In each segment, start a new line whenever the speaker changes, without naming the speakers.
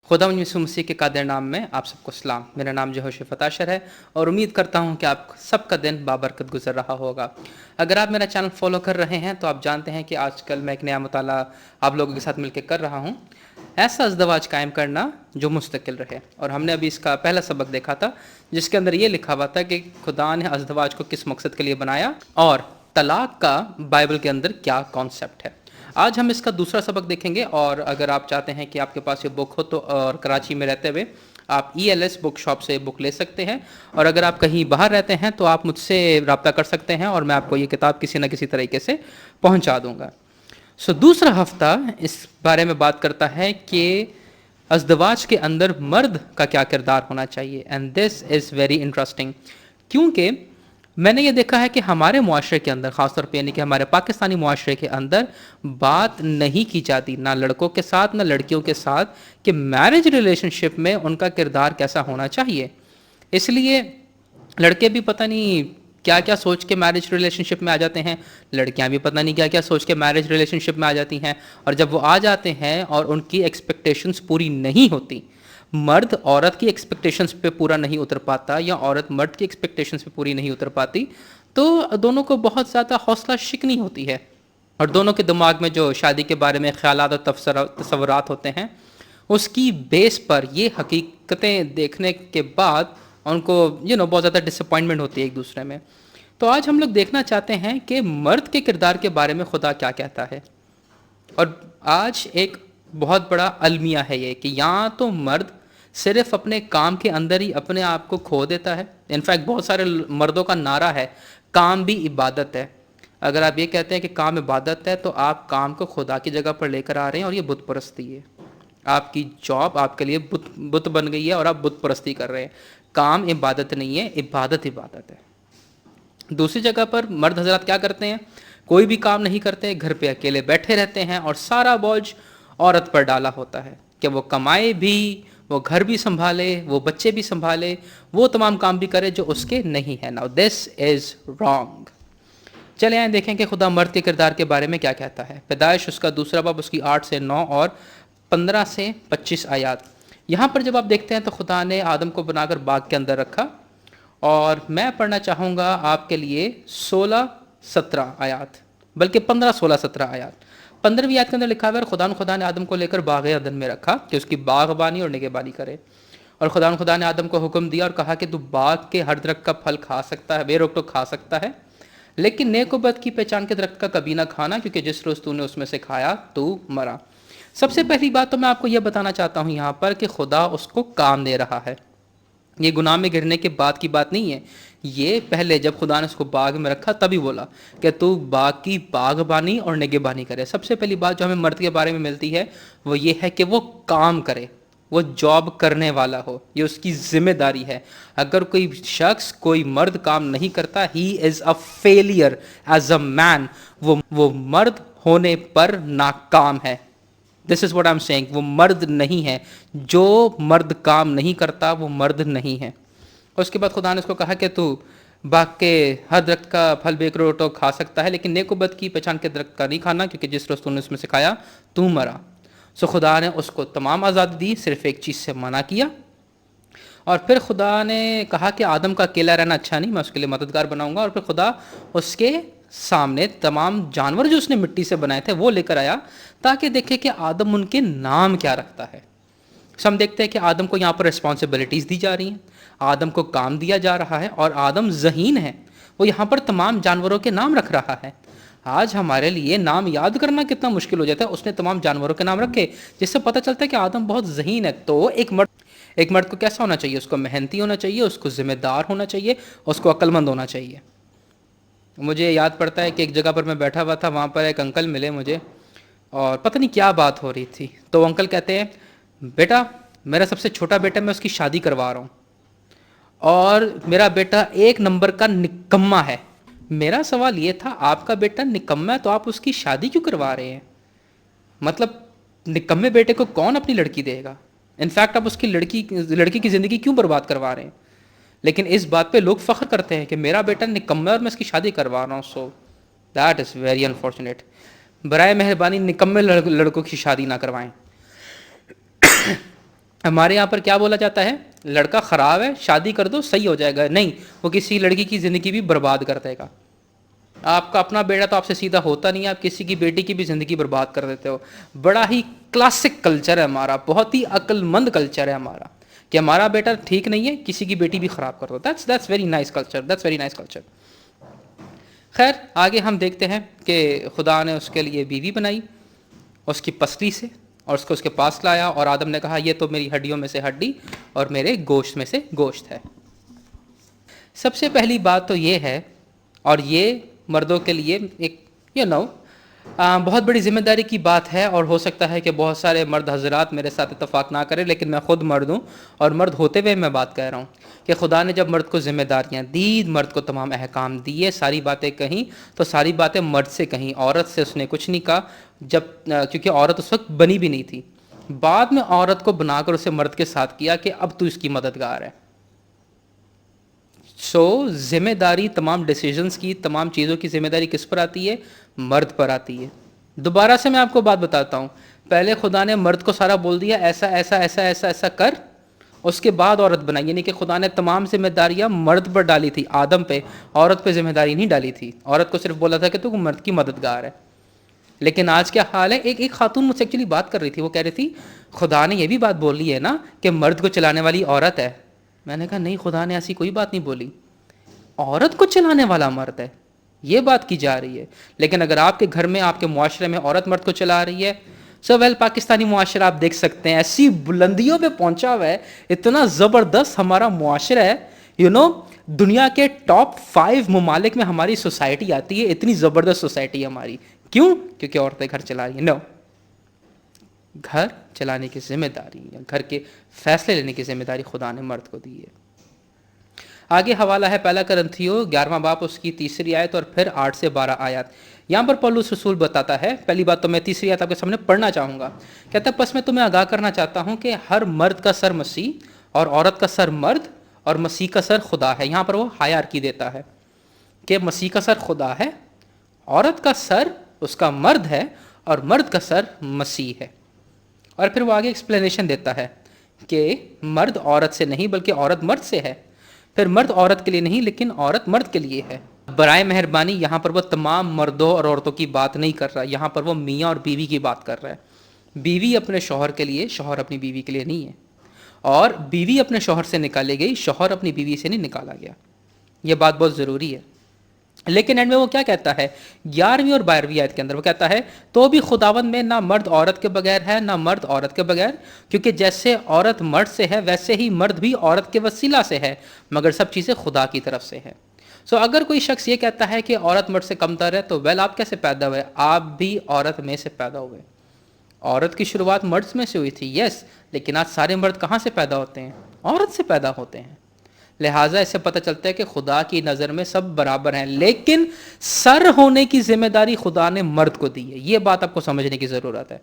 खुदा यीशु मसीह के कादिर नाम में आप सबको सलाम। मेरा नाम जो है फताशर है और उम्मीद करता हूँ कि आप सबका दिन बाबरकत गुजर रहा होगा। अगर आप मेरा चैनल फॉलो कर रहे हैं तो आप जानते हैं कि आजकल मैं एक नया मुताला आप लोगों के साथ मिलकर कर रहा हूँ, ऐसा अज़दवाज कायम करना जो मुस्तकिल रहे। और हमने अभी इसका पहला सबक देखा था जिसके अंदर ये लिखा हुआ था कि खुदा ने अज़दवाज को किस मकसद के लिए बनाया और तलाक का बाइबल के अंदर क्या कॉन्सेप्ट है। आज हम इसका दूसरा सबक देखेंगे। और अगर आप चाहते हैं कि आपके पास ये बुक हो तो और कराची में रहते हुए आप ELS बुक शॉप से बुक ले सकते हैं, और अगर आप कहीं बाहर रहते हैं तो आप मुझसे रब्ता कर सकते हैं और मैं आपको ये किताब किसी न किसी तरीके से पहुंचा दूंगा। दूसरा हफ्ता इस बारे में बात करता है कि अज़दवाज के अंदर मर्द का क्या किरदार होना चाहिए। And this is very interesting, क्योंकि मैंने ये देखा है कि हमारे मुआशरे के अंदर, ख़ासतौर पे यानी कि हमारे पाकिस्तानी मुआशरे के अंदर बात नहीं की जाती, ना लड़कों के साथ ना लड़कियों के साथ, कि मैरिज रिलेशनशिप में उनका किरदार कैसा होना चाहिए। इसलिए लड़के भी पता नहीं क्या क्या सोच के मैरिज रिलेशनशिप में आ जाते हैं, लड़कियां भी पता नहीं क्या क्या सोच के मैरिज रिलेशनशिप में आ जाती हैं, और जब वो आ जाते हैं और उनकी एक्सपेक्टेशंस पूरी नहीं होती, मर्द औरत की एक्सपेक्टेशंस पे पूरा नहीं उतर पाता या औरत मर्द की एक्सपेक्टेशंस पे पूरी नहीं उतर पाती, तो दोनों को बहुत ज़्यादा हौसला शिकनी होती है और दोनों के दिमाग में जो शादी के बारे में ख्यालात और तसव्वुरात होते हैं, उसकी बेस पर ये हकीकतें देखने के बाद उनको बहुत ज़्यादा डिसअपॉइंटमेंट होती है एक दूसरे में। तो आज हम लोग देखना चाहते हैं कि मर्द के किरदार के बारे में खुदा क्या कहता है। और आज एक बहुत बड़ा अलमिया है ये कि यहाँ तो मर्द सिर्फ अपने काम के अंदर ही अपने आप को खो देता है। इनफैक्ट बहुत सारे मर्दों का नारा है, काम भी इबादत है। अगर आप ये कहते हैं कि काम इबादत है तो आप काम को खुदा की जगह पर लेकर आ रहे हैं और ये बुत परस्ती है। आपकी जॉब आपके लिए बुत बन गई है और आप बुत परस्ती कर रहे हैं। काम इबादत नहीं है, इबादत इबादत है। दूसरी जगह पर मर्द हजरात क्या करते हैं, कोई भी काम नहीं करते, घर पे अकेले बैठे रहते हैं और सारा बोझ औरत पर डाला होता है कि वो कमाए भी, वो घर भी संभाले, वो बच्चे भी संभाले, वो तमाम काम भी करे जो उसके नहीं है। Now this is wrong. चले आए देखें कि खुदा मर्द के किरदार के बारे में क्या कहता है। पैदाइश उसका दूसरा बाब उसकी 8 से 9 और 15 से 25 आयात। यहाँ पर जब आप देखते हैं तो खुदा ने आदम को बनाकर बाग के अंदर रखा, और मैं पढ़ना चाहूँगा आपके लिए 16-17 आयात, बल्कि 15-16-17 आयात। 15वीं आयत के अंदर लिखा हुआ है, खुदा ने आदम को लेकर बाग अदन में रखा कि उसकी बागबानी और निगहबानी करे। और खुदा ने आदम को हुक्म दिया और कहा कि तू बाग के हर दरख्त का फल खा सकता है, बेरोक तो खा सकता है, लेकिन नेक और बद की पहचान के दरख्त का कभी ना खाना, क्योंकि जिस रोज़ तूने उसमें से खाया तू मरा। सबसे पहली बात तो मैं आपको यह बताना चाहता हूँ यहाँ पर कि खुदा उसको काम दे रहा है। ये गुनाह में गिरने के बाद की बात नहीं है, ये पहले जब खुदा ने उसको बाग में रखा तभी बोला कि तू बाग की बागबानी और निगहबानी करे। सबसे पहली बात जो हमें मर्द के बारे में मिलती है वो ये है कि वो काम करे, वो जॉब करने वाला हो, ये उसकी जिम्मेदारी है। अगर कोई शख्स, कोई मर्द काम नहीं करता, he is a failure as a man, वो मर्द होने पर नाकाम है। This is what I am saying, वो मर्द नहीं है। जो मर्द काम नहीं करता वो मर्द नहीं है। उसके बाद खुदा ने उसको कहा कि तू बाग के हर दरख्त का फल बेकरोटो खा सकता है, लेकिन नेक और बद की पहचान के दरख्त का नहीं खाना, क्योंकि जिस रोज़ तूने उसमें से खाया तू मरा। खुदा ने उसको तमाम आज़ादी दी, सिर्फ एक चीज़ से मना किया। और फिर खुदा ने कहा कि आदम का अकेला रहना अच्छा नहीं, मैं उसके लिए मददगार बनाऊंगा। और फिर खुदा उसके सामने तमाम जानवर जो उसने मिट्टी से बनाए थे वो लेकर आया, ताकि देखे कि आदम उनके नाम क्या रखता है। हम देखते हैं कि आदम को यहाँ पर रिस्पॉन्सिबिलिटीज़ दी जा रही हैं, आदम को काम दिया जा रहा है, और आदम ज़हीन है, वो यहाँ पर तमाम जानवरों के नाम रख रहा है। आज हमारे लिए नाम याद करना कितना मुश्किल हो जाता है, उसने तमाम जानवरों के नाम रखे, जिससे पता चलता है कि आदम बहुत ज़हीन है। तो एक मर्द को कैसा होना चाहिए, उसको मेहनती होना चाहिए, उसको ज़िम्मेदार होना चाहिए, उसको अक्लमंद होना चाहिए। मुझे याद पड़ता है कि एक जगह पर मैं बैठा हुआ था, वहाँ पर एक अंकल मिले मुझे, और पता नहीं क्या बात हो रही थी। तो अंकल कहते हैं, बेटा मेरा सबसे छोटा बेटा, मैं उसकी शादी करवा रहा हूँ, और मेरा बेटा एक नंबर का निकम्मा है। मेरा सवाल ये था, आपका बेटा निकम्मा है तो आप उसकी शादी क्यों करवा रहे हैं? मतलब निकम्मे बेटे को कौन अपनी लड़की देगा? इनफैक्ट आप उसकी लड़की की ज़िंदगी क्यों बर्बाद करवा रहे हैं? लेकिन इस बात पे लोग फ़ख्र करते हैं कि मेरा बेटा निकम्मा है और मैं इसकी शादी करवा रहा हूँ। So that is very unfortunate. बराए मेहरबानी निकम्मे लड़कों की शादी ना करवाएं। ہمارے یہاں پر کیا بولا جاتا ہے؟ لڑکا خراب ہے، شادی کر دو صحیح ہو جائے گا. نہیں، وہ کسی لڑکی کی زندگی بھی برباد کر دے گا. آپ کا اپنا بیٹا تو آپ سے سیدھا ہوتا نہیں ہے، آپ کسی کی بیٹی کی بھی زندگی برباد کر دیتے ہو. بڑا ہی کلاسک کلچر ہے ہمارا، بہت ہی عقل مند کلچر ہے ہمارا، کہ ہمارا بیٹا ٹھیک نہیں ہے کسی کی بیٹی بھی خراب کر دو. That's very nice culture, that's very nice culture. خیر آگے ہم دیکھتے ہیں کہ خدا نے اس کے لیے بیوی بنائی اس کی پسلی سے، اور اس کے پاس لایا، اور آدم نے کہا یہ تو میری ہڈیوں میں سے ہڈی اور میرے گوشت میں سے گوشت ہے. سب سے پہلی بات تو یہ ہے، اور یہ مردوں کے لیے ایک بہت بڑی ذمہ داری کی بات ہے، اور ہو سکتا ہے کہ بہت سارے مرد حضرات میرے ساتھ اتفاق نہ کریں، لیکن میں خود مرد ہوں اور مرد ہوتے ہوئے میں بات کہہ رہا ہوں کہ خدا نے جب مرد کو ذمہ داریاں دی، مرد کو تمام احکام دیے، ساری باتیں کہیں، تو ساری باتیں مرد سے کہیں، عورت سے اس نے کچھ نہیں کہا، کیونکہ عورت اس وقت بنی بھی نہیں تھی. بعد میں عورت کو بنا کر اسے مرد کے ساتھ کیا کہ اب تو اس کی مددگار ہے. ذمہ داری تمام ڈیسیجنز کی، تمام چیزوں کی ذمہ داری کس پر آتی ہے؟ مرد پر آتی ہے. دوبارہ سے میں آپ کو بات بتاتا ہوں، پہلے خدا نے مرد کو سارا بول دیا ایسا ایسا ایسا ایسا ایسا کر، اس کے بعد عورت بنائی. یعنی کہ خدا نے تمام ذمہ داریاں مرد پر ڈالی تھی، آدم پہ، عورت پہ ذمہ داری نہیں ڈالی تھی. عورت کو صرف بولا تھا کہ تو مرد کی مددگار ہے. لیکن آج کیا حال ہے؟ ایک خاتون مجھ سے ایکچولی بات کر رہی تھی، وہ کہہ رہی تھی خدا نے یہ بھی بات بول لی ہے نا کہ مرد کو چلانے والی عورت ہے. میں نے کہا نہیں، خدا نے ایسی کوئی بات نہیں بولی، عورت کو چلانے والا مرد ہے، یہ بات کی جا رہی ہے. لیکن اگر آپ کے گھر میں، آپ کے معاشرے میں عورت مرد کو چلا رہی ہے، پاکستانی معاشرہ آپ دیکھ سکتے ہیں ایسی بلندیوں پہ پہنچا ہوا ہے، اتنا زبردست ہمارا معاشرہ ہے. دنیا کے ٹاپ 5 ممالک میں ہماری سوسائٹی آتی ہے، اتنی زبردست سوسائٹی ہے ہماری. کیوں؟ کیونکہ عورتیں گھر چلا رہی ہیں. گھر چلانے کی ذمہ داری یا گھر کے فیصلے لینے کی ذمہ داری خدا نے مرد کو دی ہے. آگے حوالہ ہے پہلا کرنتھیوں 11واں باب اس کی 3 آیت اور پھر 8 سے 12 آیات. یہاں پر پولس رسول بتاتا ہے، پہلی بات تو میں 3 آیت آپ کے سامنے پڑھنا چاہوں گا. کہتا ہے پس میں تمہیں آگاہ کرنا چاہتا ہوں کہ ہر مرد کا سر مسیح اور عورت کا سر مرد اور مسیح کا سر خدا ہے. یہاں پر وہ ہائرارکی دیتا ہے کہ مسیح کا سر خدا ہے، عورت کا سر اس کا مرد ہے، اور مرد کا سر مسیح ہے. اور پھر وہ آگے ایکسپلینیشن دیتا ہے کہ مرد عورت سے نہیں بلکہ عورت مرد سے ہے. پھر مرد عورت کے لیے نہیں لیکن عورت مرد کے لیے ہے. برائے مہربانی یہاں پر وہ تمام مردوں اور عورتوں کی بات نہیں کر رہا، یہاں پر وہ میاں اور بیوی کی بات کر رہا ہے. بیوی اپنے شوہر کے لیے، شوہر اپنی بیوی کے لیے نہیں ہے. اور بیوی اپنے شوہر سے نکالے گئی، شوہر اپنی بیوی سے نہیں نکالا گیا. یہ بات بہت ضروری ہے. لیکن اینڈ میں وہ کیا کہتا ہے 11ویں اور 12ویں آیت کے اندر؟ وہ کہتا ہے تو بھی خداوند میں نہ مرد عورت کے بغیر ہے نہ مرد عورت کے بغیر، کیونکہ جیسے عورت مرد سے ہے ویسے ہی مرد بھی عورت کے وسیلہ سے ہے، مگر سب چیزیں خدا کی طرف سے ہے. اگر کوئی شخص یہ کہتا ہے کہ عورت مرد سے کمتر ہے تو آپ کیسے پیدا ہوئے؟ آپ بھی عورت میں سے پیدا ہوئے. عورت کی شروعات مرد میں سے ہوئی تھی، یس، لیکن آج سارے مرد کہاں سے پیدا ہوتے ہیں؟ عورت سے پیدا ہوتے ہیں. لہٰذا اس سے پتہ چلتا ہے کہ خدا کی نظر میں سب برابر ہیں، لیکن سر ہونے کی ذمہ داری خدا نے مرد کو دی ہے. یہ بات آپ کو سمجھنے کی ضرورت ہے.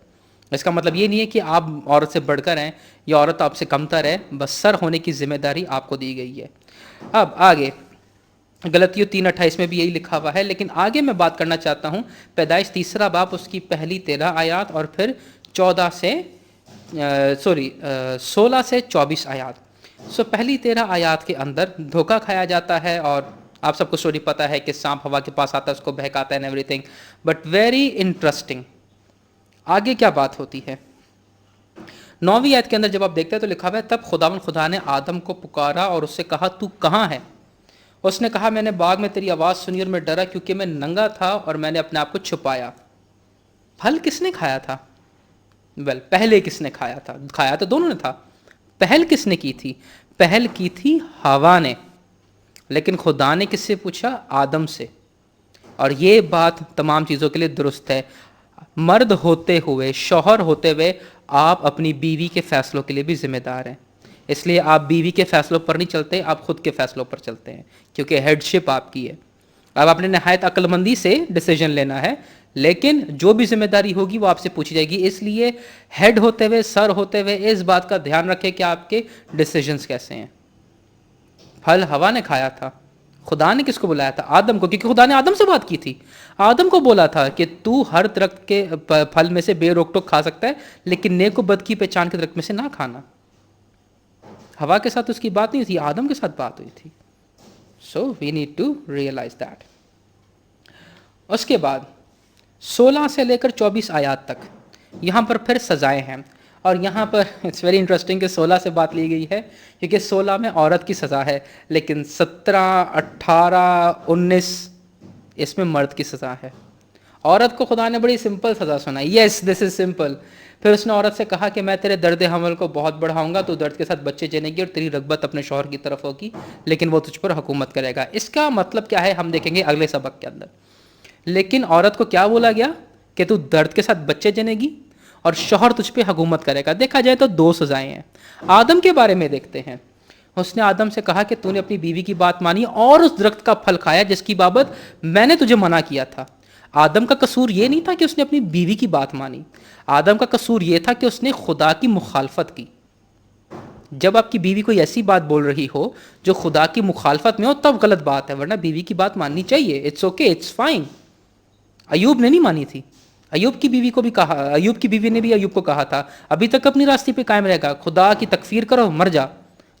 اس کا مطلب یہ نہیں ہے کہ آپ عورت سے بڑھ کر ہیں یا عورت آپ سے کمتر ہے، بس سر ہونے کی ذمہ داری آپ کو دی گئی ہے. اب آگے غلطیوں 3:28 میں بھی یہی لکھا ہوا ہے، لیکن آگے میں بات کرنا چاہتا ہوں پیدائش 3 باب اس کی پہلی 13 آیات اور پھر 16 سے 24 آیات. پہلی 13 آیات کے اندر دھوکہ کھایا جاتا ہے، اور آپ سب کو اسٹوری پتہ ہے کہ سانپ ہوا کے پاس آتا ہے، اس کو بہکاتا ہے and every thing. But very interesting آگے کیا بات ہوتی ہے 9ویں آیت کے اندر. جب آپ دیکھتے ہیں تو لکھا ہوا ہے تب خدا نے آدم کو پکارا اور اس سے کہا تو کہاں ہے؟ اس نے کہا میں نے باغ میں تیری آواز سنی اور میں ڈرا کیونکہ میں ننگا تھا اور میں نے اپنے آپ کو چھپایا. پھل کس نے کھایا تھا؟ پہلے کس نے کھایا تھا؟ کھایا تو دونوں نے تھا. پہل کس نے کی تھی؟ پہل کی تھی ہوا نے. لیکن خدا نے کس سے پوچھا؟ آدم سے. اور یہ بات تمام چیزوں کے لیے درست ہے. مرد ہوتے ہوئے، شوہر ہوتے ہوئے آپ اپنی بیوی کے فیصلوں کے لیے بھی ذمہ دار ہیں. اس لیے آپ بیوی کے فیصلوں پر نہیں چلتے، آپ خود کے فیصلوں پر چلتے ہیں، کیونکہ ہیڈ شپ آپ کی ہے. اب آپ نے نہایت عقل مندی سے ڈیسیجن لینا ہے، لیکن جو بھی ذمہ داری ہوگی وہ آپ سے پوچھی جائے گی. اس لیے ہیڈ ہوتے ہوئے، سر ہوتے ہوئے اس بات کا دھیان رکھیں کہ آپ کے ڈیسیجنز کیسے ہیں. پھل ہوا نے کھایا تھا، خدا نے کس کو بلایا تھا؟ آدم کو، کیونکہ خدا نے آدم سے بات کی تھی. آدم کو بولا تھا کہ تو ہر درخت کے پھل میں سے بے روک ٹوک کھا سکتا ہے، لیکن نیک و بد کی پہچان کے درخت میں سے نہ کھانا. हवा के साथ उसकी बात नहीं थी, आदम के साथ बात हुई थी। So we need to realise that. उसके बाद 16 से लेकर 24 आयत तक यहाँ पर फिर सजाएं हैं, और यहाँ पर इट्स वेरी इंटरेस्टिंग कि 16 से बात ली गई है क्योंकि 16 में औरत की सज़ा है, लेकिन 17, 18, 19 इसमें मर्द की सज़ा है। औरत को खुदा ने बड़ी सिंपल सज़ा सुनाई, यस दिस इज़ सिंपल। फिर उसने औरत से कहा कि मैं तेरे दर्द हमल को बहुत बढ़ाऊंगा, तो दर्द के साथ बच्चे जनेगी और तेरी रग़बत अपने शौहर की तरफ होगी, लेकिन वो तुझ पर हुकूमत करेगा। इसका मतलब क्या है हम देखेंगे अगले सबक के अंदर। लेकिन औरत को क्या बोला गया कि तू दर्द के साथ बच्चे जनेगी और शौहर तुझ पे हुकूमत करेगा। देखा जाए तो दो सजाएं हैं। आदम के बारे में देखते हैं। उसने आदम से कहा कि तूने अपनी बीवी की बात मानी और उस दरख्त का फल खाया जिसकी बाबत मैंने तुझे मना किया था। आदम का कसूर ये नहीं था कि उसने अपनी बीवी की बात मानी, आदम का कसूर ये था कि उसने खुदा की मुखालफत की। जब आपकी बीवी कोई ऐसी बात बोल रही हो जो खुदा की मुखालफत में हो तब गलत बात है, वरना बीवी की बात माननी चाहिए। It's okay, it's fine. Ayub ने नहीं मानी थी, अयूब की बीवी को भी कहा, अयूब की बीवी ने भी अयूब को कहा था अभी तक अपनी रास्ते पे कायम रहेगा, खुदा की तकफीर करो मर जा।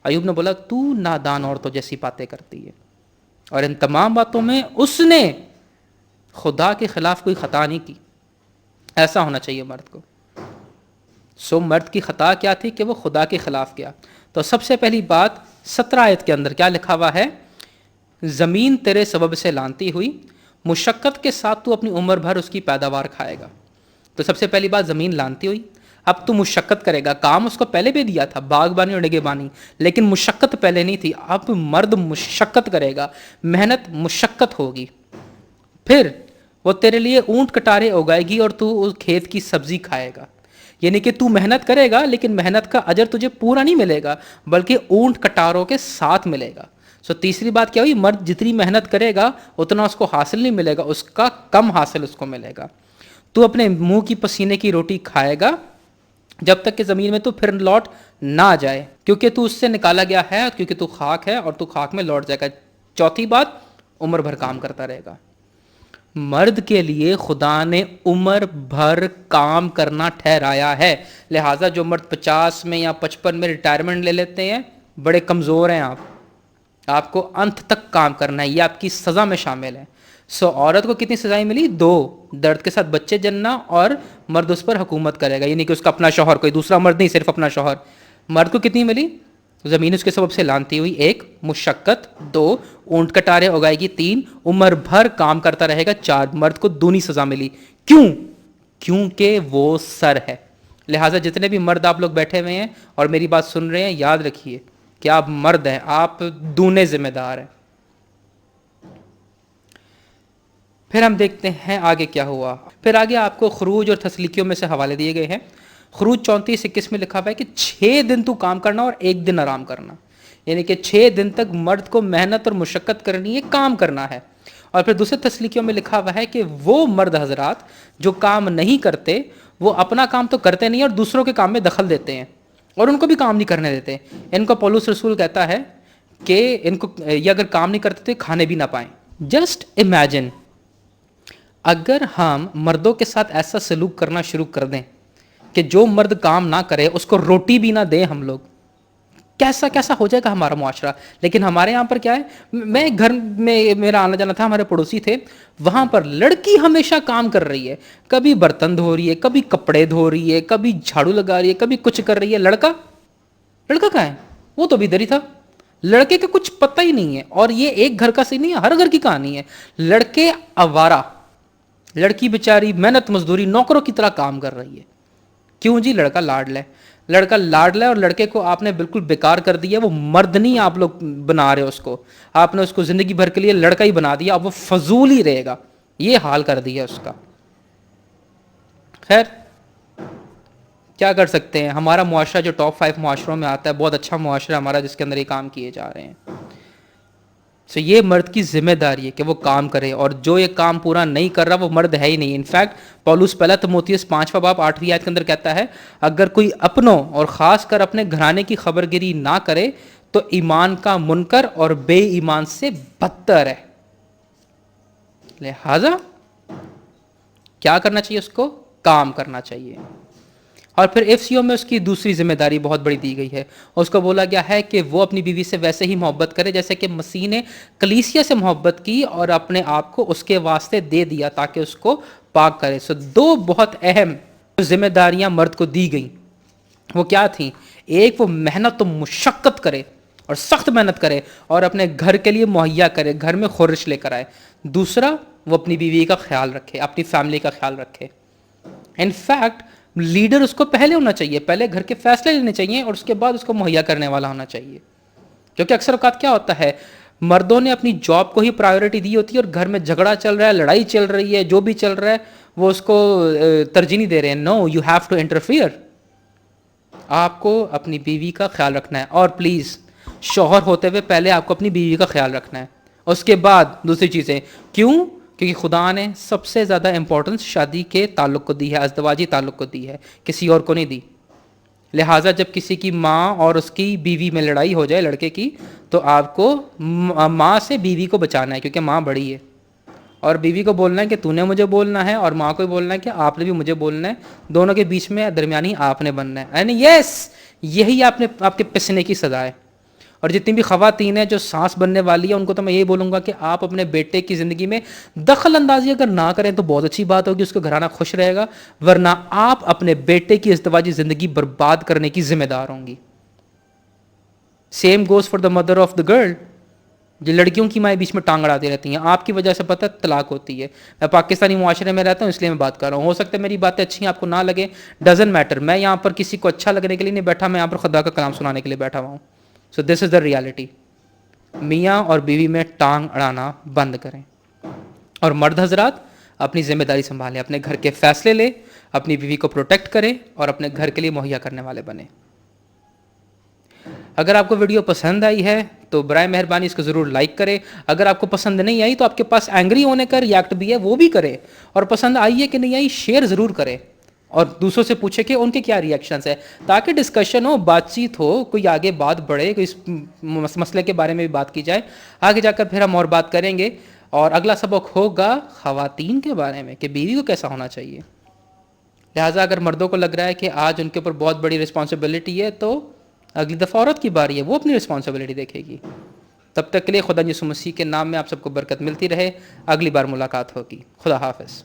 अयूब ने बोला तू नादान औरतों जैसी बातें करती है, और इन तमाम बातों में उसने खुदा के खिलाफ कोई खता नहीं की। ऐसा होना चाहिए मर्द को। सो मर्द की खता क्या थी कि वो खुदा के खिलाफ गया। तो सबसे पहली बात 17 आयत के अंदर क्या लिखा हुआ है, ज़मीन तेरे सबब से लानती हुई, मुशक्क़त के साथ तू अपनी उम्र भर उसकी पैदावार खाएगा। तो सबसे पहली बात ज़मीन लानती हुई, अब तू मुशक्क़त करेगा। काम उसको पहले भी दिया था, बागबानी और निगहबानी, लेकिन मुशक्क़त पहले नहीं थी। अब मर्द मुशक्क़त करेगा, मेहनत मुशक्क़त होगी। फिर वो तेरे लिए ऊंट कटारे उगाएगी और तू उस खेत की सब्जी खाएगा। यानी कि तू मेहनत करेगा लेकिन मेहनत का अजर तुझे पूरा नहीं मिलेगा, बल्कि ऊंट कटारों के साथ मिलेगा। सो तीसरी बात क्या हुई, मर्द जितनी मेहनत करेगा उतना उसको हासिल नहीं मिलेगा, उसका कम हासिल उसको मिलेगा। तू अपने मुंह की पसीने की रोटी खाएगा जब तक कि ज़मीन में तू फिर लौट ना जाए, क्योंकि तू उससे निकाला गया है, क्योंकि तू खाक है और तू खाक में लौट जाएगा। चौथी बात, उम्र भर काम करता रहेगा। मर्द के लिए खुदा ने उम्र भर काम करना ठहराया है, लिहाजा जो मर्द 50 में या 55 में रिटायरमेंट ले लेते हैं बड़े कमज़ोर हैं आप। आपको अंत तक काम करना है, ये आपकी सज़ा में शामिल है। सो औरत को कितनी सज़ाएं मिली, 2, दर्द के साथ बच्चे जन्ना और मर्द उस पर हुकूमत करेगा, यानी कि उसका अपना शौहर, कोई दूसरा मर्द नहीं, सिर्फ अपना शौहर। मर्द को कितनी मिली, ज़मीन उसके सबब से लानती हुई 1, मुशक्क़त 2, ऊंट कटारे उगाएगी 3, उम्र भर काम करता रहेगा 4। मर्द को दूनी सज़ा मिली। क्यों? क्योंकि वो सर है। लिहाजा जितने भी मर्द आप लोग बैठे हुए हैं और मेरी बात सुन रहे हैं, याद रखिए कि आप मर्द हैं, आप दूने जिम्मेदार हैं। फिर हम देखते हैं आगे क्या हुआ। फिर आगे आपको खरूज और तस्लीकियों में से हवाले दिए गए हैं। खरूज 34:21 में लिखा हुआ है कि 6 दिन तू काम करना और 1 दिन आराम करना, यानी कि 6 दिन तक मर्द को मेहनत और मुशक्क़त करनी है, काम करना है। और फिर दूसरे तस्लीकियों में लिखा हुआ है कि वो मर्द हजरात जो काम नहीं करते, वो अपना काम तो करते नहीं और दूसरों के काम में दखल देते हैं और उनको भी काम नहीं करने देते। इनको पौलुस रसूल कहता है कि इनको ये अगर काम नहीं करते तो खाने भी ना पाएं। जस्ट इमेजिन अगर हम मर्दों के साथ ऐसा सलूक करना शुरू कर दें कि जो मर्द काम ना करे उसको रोटी भी ना दें हम लोग, कैसा कैसा हो जाएगा हमारा मुआशरा। लेकिन हमारे यहाँ पर क्या है, मैं घर में मेरा आना जाना था, हमारे पड़ोसी थे, वहाँ पर लड़की हमेशा काम कर रही है, कभी बर्तन धो रही है, कभी कपड़े धो रही है, कभी झाड़ू लगा रही है, कभी कुछ कर रही है। लड़का कहाँ है? वो तो भी इधर ही था। लड़के का कुछ पता ही नहीं है। और ये एक घर का सीन नहीं है, हर घर की कहानी है। लड़के आवारा, लड़की बेचारी मेहनत मजदूरी नौकरों की तरह काम कर रही है। क्यों जी? लड़का लाडला है, लड़का लाडला है और लड़के को आपने बिल्कुल बेकार कर दिया। वो मर्द नहीं आप लोग बना रहे हो उसको, आपने उसको जिंदगी भर के लिए लड़का ही बना दिया। अब वो फजूल ही रहेगा, ये हाल कर दिया उसका। खैर क्या कर सकते हैं, हमारा मुआशरा जो टॉप 5 मुआशरों में आता है, बहुत अच्छा मुआशरा हमारा जिसके अंदर ये काम किए जा रहे हैं। तो ये मर्द की जिम्मेदारी है कि वो काम करे, और जो ये काम पूरा नहीं कर रहा वो मर्द है ही नहीं। इनफैक्ट पौलुस पहला तिमोथियुस 5वां बाब 8वीं आयत के अंदर कहता है, अगर कोई अपनों और ख़ास कर अपने घराने की खबरगिरी ना करे तो ईमान का मुनकर और बेईमान से बदतर है। लिहाजा क्या करना चाहिए, उसको काम करना चाहिए। اور پھر FCO میں اس کی دوسری ذمہ داری بہت بڑی دی گئی ہے، اس کو بولا گیا ہے کہ وہ اپنی بیوی سے ویسے ہی محبت کرے جیسے کہ مسیح نے کلیسیا سے محبت کی اور اپنے آپ کو اس کے واسطے دے دیا تاکہ اس کو پاک کرے۔ دو بہت اہم ذمہ داریاں مرد کو دی گئیں، وہ کیا تھیں؟ ایک، وہ محنت و مشقت کرے اور سخت محنت کرے اور اپنے گھر کے لیے مہیا کرے، گھر میں خورش لے کر آئے۔ دوسرا، وہ اپنی بیوی کا خیال رکھے، اپنی فیملی کا خیال رکھے۔ ان فیکٹ لیڈر اس کو پہلے ہونا چاہیے، پہلے گھر کے فیصلے لینے چاہیے اور اس کے بعد اس کو مہیا کرنے والا ہونا چاہیے۔ کیونکہ اکثر اوقات کیا ہوتا ہے، مردوں نے اپنی جاب کو ہی پرائیورٹی دی ہوتی ہے اور گھر میں جھگڑا چل رہا ہے، لڑائی چل رہی ہے، جو بھی چل رہا ہے وہ اس کو ترجیح نہیں دے رہے ہیں۔ نو، یو ہیو ٹو انٹرفیئر۔ آپ کو اپنی بیوی کا خیال رکھنا ہے، اور پلیز شوہر ہوتے ہوئے پہلے آپ کو اپنی بیوی کا خیال رکھنا ہے، اس کے بعد دوسری چیزیں۔ کیوں؟ کیونکہ خدا نے سب سے زیادہ امپورٹنس شادی کے تعلق کو دی ہے، ازدواجی تعلق کو دی ہے، کسی اور کو نہیں دی۔ لہٰذا جب کسی کی ماں اور اس کی بیوی میں لڑائی ہو جائے لڑکے کی، تو آپ کو ماں سے بیوی کو بچانا ہے، کیونکہ ماں بڑی ہے، اور بیوی کو بولنا ہے کہ تو نے مجھے بولنا ہے، اور ماں کو بھی بولنا ہے کہ آپ نے بھی مجھے بولنا ہے، دونوں کے بیچ میں درمیانی آپ نے بننا ہے۔ یعنی یس، یہی آپ کے پسنے کی سزا ہے۔ اور جتنی بھی خواتین ہیں جو سانس بننے والی ہیں، ان کو تو میں یہی بولوں گا کہ آپ اپنے بیٹے کی زندگی میں دخل اندازی اگر نہ کریں تو بہت اچھی بات ہوگی، اس کا گھرانہ خوش رہے گا، ورنہ آپ اپنے بیٹے کی ازدواجی زندگی برباد کرنے کی ذمہ دار ہوں گی۔ Same goes for the mother of the girl, جو لڑکیوں کی مائیں بیچ میں ٹانگ اڑاتی رہتی ہیں، آپ کی وجہ سے پتہ طلاق ہوتی ہے۔ میں پاکستانی معاشرے میں رہتا ہوں اس لیے میں بات کر رہا ہوں، ہو سکتا ہے میری باتیں اچھی ہیں، آپ کو نہ لگے، ڈزنٹ میٹر، میں یہاں پر کسی کو اچھا لگنے کے لیے نہیں بیٹھا، میں یہاں پر خدا کا کلام سنانے کے لیے بیٹھا ہوا ہوں۔ سو دس از دا ریالٹی۔ میاں اور بیوی میں ٹانگ اڑانا بند کریں، اور مرد حضرات اپنی ذمہ داری سنبھالیں، اپنے گھر کے فیصلے لیں، اپنی بیوی کو پروٹیکٹ کریں اور اپنے گھر کے لیے مہیا کرنے والے بنیں۔ اگر آپ کو ویڈیو پسند آئی ہے تو برائے مہربانی اس کو ضرور لائک کریں۔ اگر آپ کو پسند نہیں آئی تو آپ کے پاس اینگری ہونے کا ریاکٹ بھی ہے، وہ بھی کریں، اور پسند آئی ہے کہ نہیں آئی شیئر ضرور کریں، اور دوسروں سے پوچھیں کہ ان کے کیا ریئیکشنز ہیں، تاکہ ڈسکشن ہو، بات چیت ہو، کوئی آگے بات بڑھے، کوئی اس مسئلے کے بارے میں بھی بات کی جائے۔ آگے جا کر پھر ہم اور بات کریں گے، اور اگلا سبق ہوگا خواتین کے بارے میں کہ بیوی کو کیسا ہونا چاہیے۔ لہٰذا اگر مردوں کو لگ رہا ہے کہ آج ان کے اوپر بہت بڑی رسپانسبلٹی ہے، تو اگلی دفعہ عورت کی باری ہے، وہ اپنی رسپانسبلٹی دیکھے گی۔ تب تک کے لیے خدا یسوع مسیح کے نام میں آپ سب کو برکت ملتی رہے، اگلی بار ملاقات ہوگی۔ خدا حافظ۔